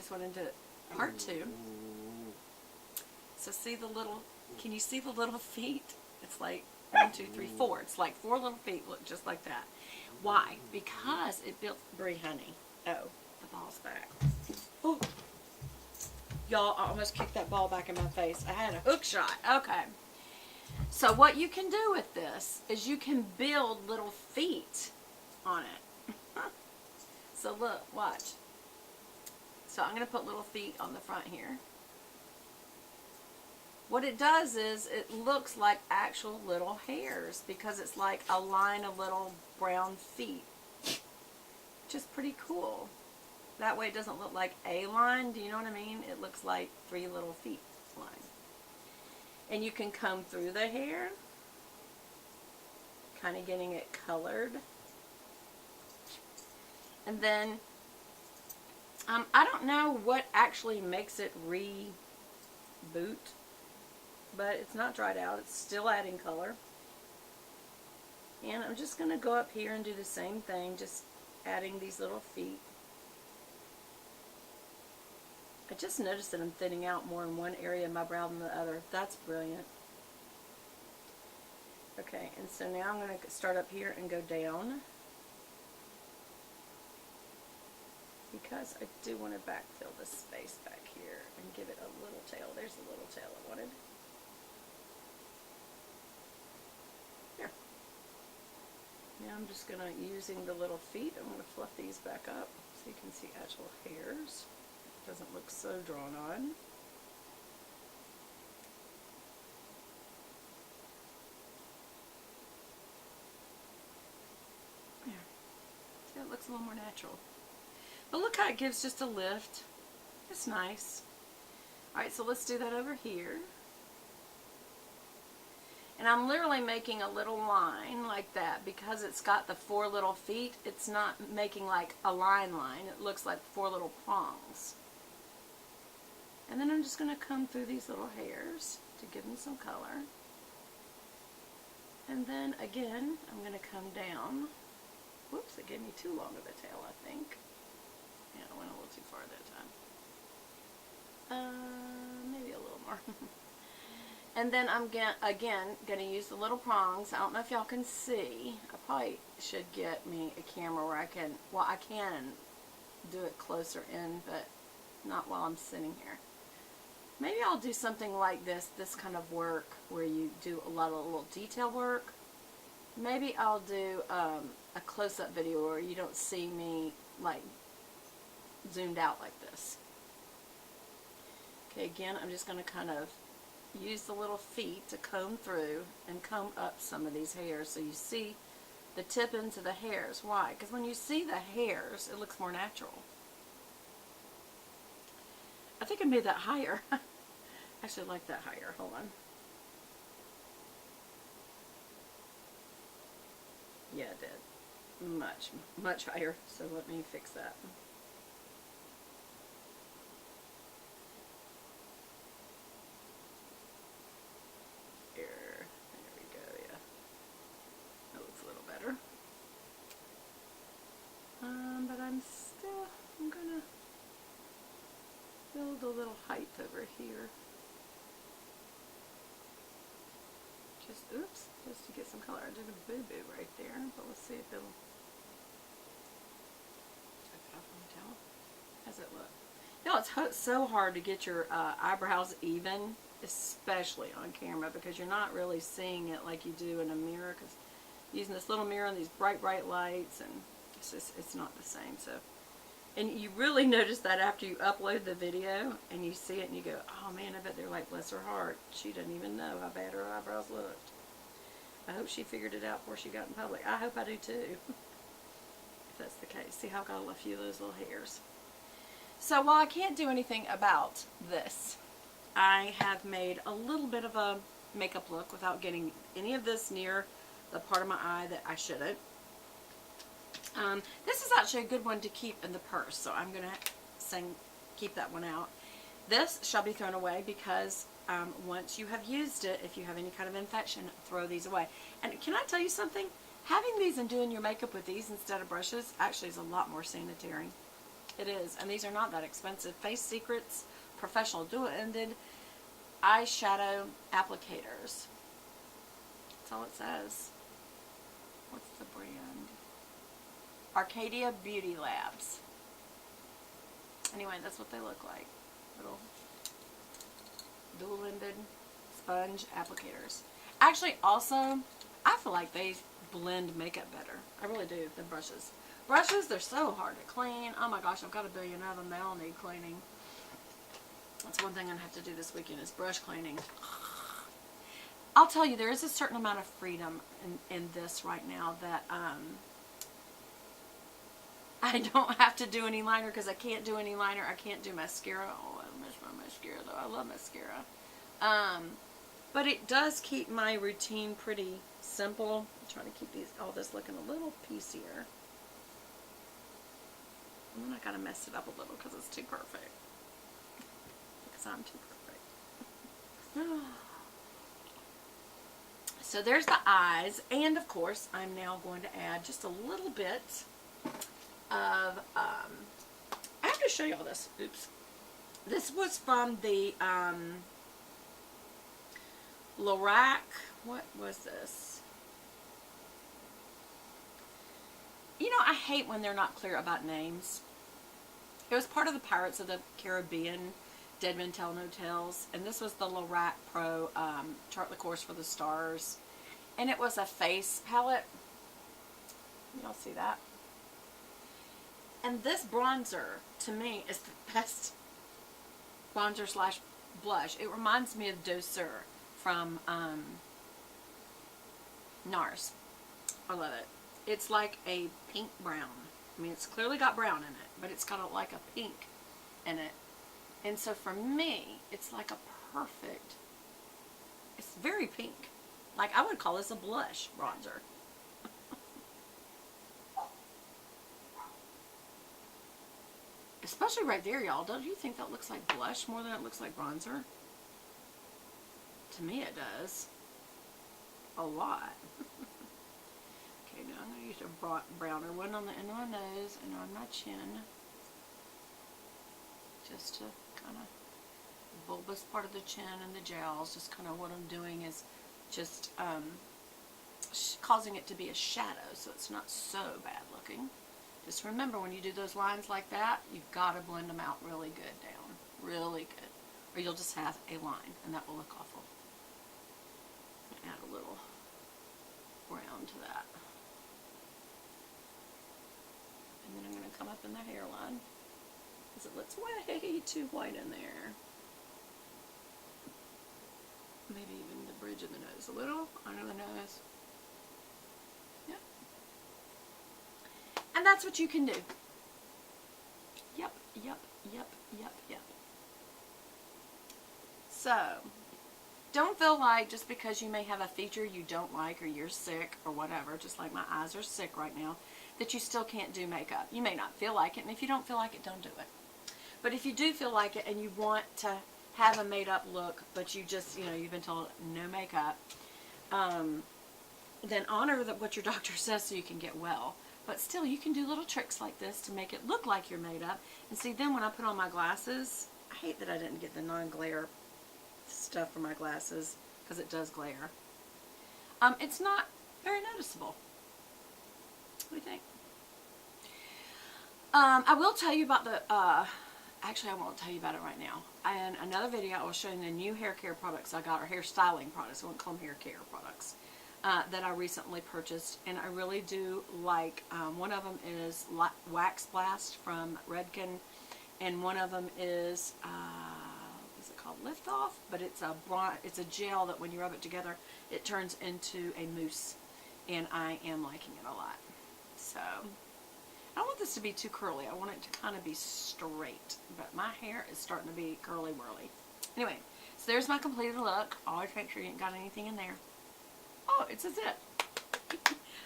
this one into part 2. So see the little, can you see the little feet? It's like 1, 2, 3, 4. It's like 4 little feet look just like that. Why? Because it built, Brie, honey. Oh, the ball's back. Oh, y'all, I almost kicked that ball back in my face. I had a hook shot. Okay. So what you can do with this is you can build little feet on it. So look, watch. So I'm going to put little feet on the front here. What it does is it looks like actual little hairs because it's like a line of little brown feet, which is pretty cool. That way it doesn't look like a line, do you know what I mean? It looks like 3 little feet line. And you can comb through the hair, kind of getting it colored. And then, I don't know what actually makes it reboot, but it's not dried out. It's still adding color. And I'm just going to go up here and do the same thing, just adding these little feet. I just noticed that I'm thinning out more in one area of my brow than the other. That's brilliant. Okay, and so now I'm going to start up here and go down, because I do want to backfill this space back here and give it a little tail. There's the little tail I wanted. There. Now I'm just going to, using the little feet, I'm going to fluff these back up so you can see actual hairs. It doesn't look so drawn on. There. See, it looks a little more natural. But look how it gives just a lift. It's nice. Alright, so let's do that over here. And I'm literally making a little line like that because it's got the 4 little feet. It's not making like a line. It looks like 4 little prongs. And then I'm just going to comb through these little hairs to give them some color. And then again, I'm going to come down. Whoops, it gave me too long of a tail, I think. Yeah, I went a little too far that time. Maybe a little more. And then I'm again going to use the little prongs. I don't know if y'all can see. I probably should get me a camera where I can, well, I can do it closer in, but not while I'm sitting here. Maybe I'll do something like this kind of work where you do a lot of little detail work. Maybe I'll do a close-up video where you don't see me like zoomed out like this. Okay, again, I'm just going to kind of use the little feet to comb through and comb up some of these hairs so you see the tip ends of the hairs. Why? Because when you see the hairs, it looks more natural. I think I made that higher. I actually like that higher. Hold on. Yeah, it did. Much, much higher. So let me fix that. There we go, yeah. That looks a little better. But I'm gonna build a little height over here. Just to get some color. I did a boo-boo right there, but let's see if it'll check it off on the towel. How's it look? You know, it's so hard to get your eyebrows even, especially on camera, because you're not really seeing it like you do in a mirror, because using this little mirror and these bright lights, and it's not the same. So, and you really notice that after you upload the video and you see it and you go, oh man, I bet they're like, bless her heart, she doesn't even know how bad her eyebrows looked. I hope she figured it out before she got in public. I hope I do too, if that's the case. See how I got a few of those little hairs. So while I can't do anything about this, I have made a little bit of a makeup look without getting any of this near the part of my eye that I shouldn't. This is actually a good one to keep in the purse, so I'm going to keep that one out. This shall be thrown away because once you have used it, if you have any kind of infection, throw these away. And can I tell you something? Having these and doing your makeup with these instead of brushes actually is a lot more sanitary. It is. And these are not that expensive. Face Secrets Professional Dual-Ended Eyeshadow Applicators. That's all it says. What's the brand? Arcadia Beauty Labs. Anyway, that's what they look like. Little dual-ended sponge applicators. Actually, also, I feel like they blend makeup better. I really do than brushes. Brushes, they're so hard to clean. Oh my gosh, I've got a billion of them. They all need cleaning. That's one thing I'm going to have to do this weekend is brush cleaning. I'll tell you, there is a certain amount of freedom in this right now that I don't have to do any liner because I can't do any liner. I can't do mascara. Oh, I miss my mascara though. I love mascara. But it does keep my routine pretty simple. I'm trying to keep all this looking a little piecier. And then I gotta mess it up a little because it's too perfect. Because I'm too perfect. So there's the eyes, and of course I'm now going to add just a little bit of, I have to show you all this. Oops. This was from the Lorac, what was this? You know, I hate when they're not clear about names. It was part of the Pirates of the Caribbean, Dead Men Tell No Tales, and this was the Lorac Pro Chart the Course for the Stars, and it was a face palette. Y'all see that? And this bronzer, to me, is the best bronzer slash blush. It reminds me of Douceur from NARS. I love it. It's like a pink brown. I mean, it's clearly got brown in it, but it's got like a pink in it. And so for me, it's like a perfect, it's very pink. Like, I would call this a blush bronzer. Especially right there, y'all. Don't you think that looks like blush more than it looks like bronzer? To me, it does. A lot. Okay, now I'm going to use a browner one on the end of my nose and on my chin. Just to kind of the bulbous part of the chin and the jowls. Just kind of what I'm doing is just causing it to be a shadow so it's not so bad looking. Just remember, when you do those lines like that, you've got to blend them out really good down. Really good. Or you'll just have a line, and that will look awful. Add a little brown to that. And then I'm going to come up in the hairline, because it looks way too white in there. Maybe even the bridge of the nose. A little under the nose. Yep. And that's what you can do. Yep, yep, yep, yep, yep. So, don't feel like just because you may have a feature you don't like, or you're sick or whatever, just like my eyes are sick right now, that you still can't do makeup. You may not feel like it, and if you don't feel like it, don't do it. But if you do feel like it and you want to have a made up look, but you just, you know, you've been told no makeup, then honor what your doctor says so you can get well. But still, you can do little tricks like this to make it look like you're made up. And see, then when I put on my glasses, I hate that I didn't get the non-glare stuff for my glasses, because it does glare. It's not very noticeable. What do you think? I will tell you about the, actually I won't tell you about it right now. In another video I will show you the new hair care products I got, or hair styling products, I won't call them hair care products, that I recently purchased, and I really do like. One of them is Wax Blast from Redken, and one of them is, what's it called, Lift Off, but it's a gel that when you rub it together, it turns into a mousse, and I am liking it a lot. So, I don't want this to be too curly. I want it to kind of be straight, but my hair is starting to be curly whirly. Anyway, so there's my completed look. Always make sure you ain't got anything in there. Oh, it's a zit.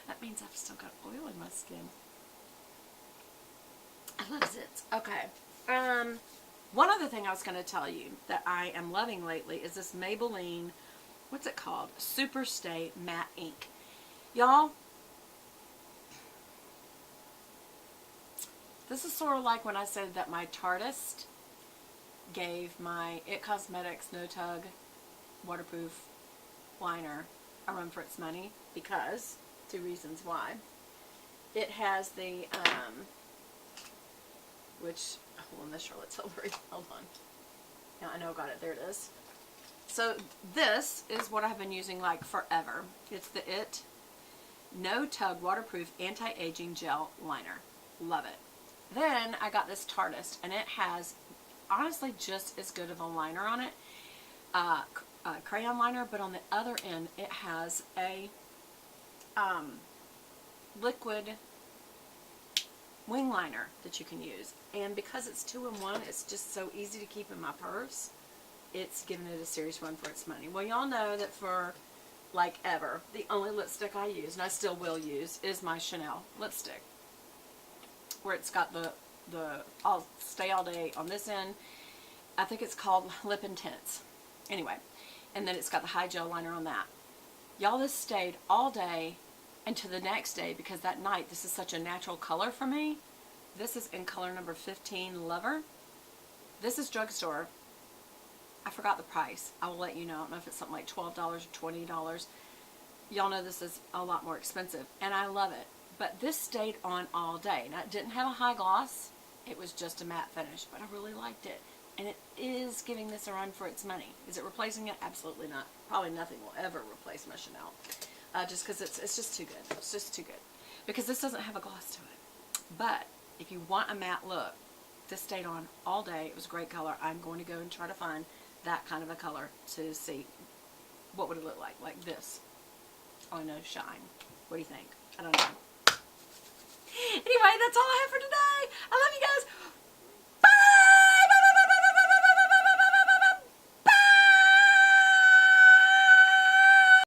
That means I've still got oil in my skin. I love zits. Okay. One other thing I was going to tell you that I am loving lately is this Maybelline, what's it called? Super Stay Matte Ink. Y'all, This is sort of like when I said that my Tartist gave my It Cosmetics No Tug waterproof liner a run for its money, because 2 reasons why. It has the which, hold on, this Charlotte's Tilbury, hold on. Yeah, I know, got it, there it is. So this is what I've been using like forever. It's the It No Tug Waterproof Anti-Aging Gel Liner. Love it. Then I got this Tartist, and it has honestly just as good of a liner on it, crayon liner, but on the other end it has a liquid wing liner that you can use. And because it's 2-in-1, it's just so easy to keep in my purse. It's giving it a serious run for its money. Well, y'all know that for like ever, the only lipstick I use, and I still will use, is my Chanel lipstick, where it's got the I'll Stay All Day on this end. I think it's called Lip Intense. Anyway, and then it's got the high gel liner on that. Y'all, this stayed all day into the next day, because that night, this is such a natural color for me. This is in color number 15, Lover. This is drugstore. I forgot the price. I will let you know. I don't know if it's something like $12 or $20. Y'all know this is a lot more expensive, and I love it. But this stayed on all day. Now, it didn't have a high gloss. It was just a matte finish, but I really liked it. And it is giving this a run for its money. Is it replacing it? Absolutely not. Probably nothing will ever replace my Chanel. Just because it's just too good. It's just too good. Because this doesn't have a gloss to it. But if you want a matte look, this stayed on all day. It was a great color. I'm going to go and try to find that kind of a color to see what would it look like this. Oh, no, shine. What do you think? I don't know. Anyway,